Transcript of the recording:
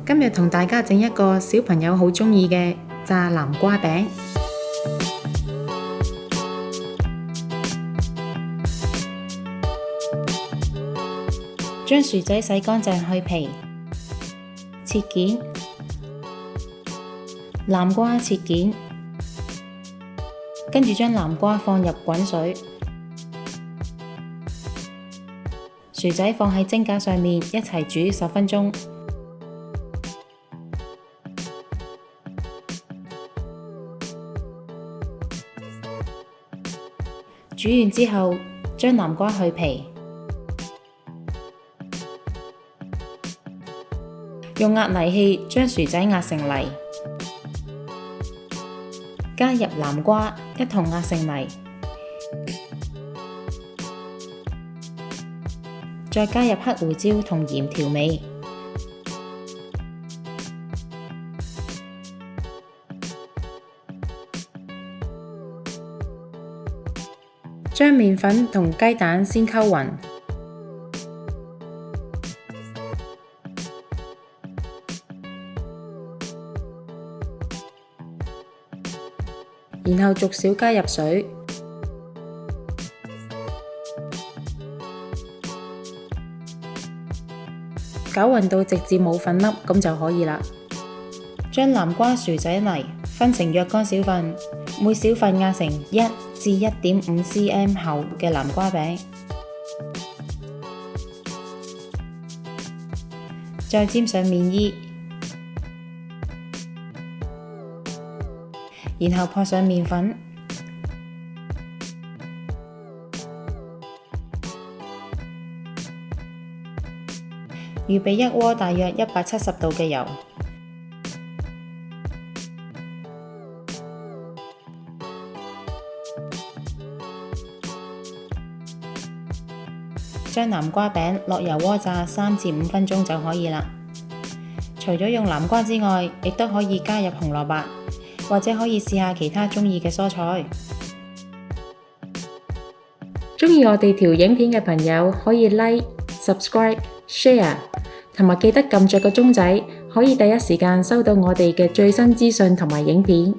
今日同大家整一個小朋友好鍾意嘅炸南瓜餅。將薯仔洗乾淨去皮，切件；南瓜切件，跟住將南瓜放入滾水，薯仔放喺蒸架上面一齊煮10分鐘。煮完之後，將南瓜去皮，用壓泥器將薯仔壓成泥，加入南瓜一同壓成泥，再加入黑胡椒同鹽調味。將麵粉同雞蛋先溝勻，然後逐少加入水，攪勻到直至冇粉粒，咁就可以啦。將南瓜薯仔泥分成若干小份，每小份壓成1至1.5 cm 厚嘅南瓜餅，再沾上麵衣，然後撲上麵粉，預備一鍋大約170度嘅油。將南瓜餅落油鍋炸3至5分鐘就可以啦。除咗用南瓜之外，亦都可以加入紅蘿蔔，或者可以試下其他鍾意嘅蔬菜。鍾意我哋條影片嘅朋友可以 Like、Subscribe、Share， 同埋記得撳着個鐘仔，可以第一時間收到我哋嘅最新資訊同埋影片。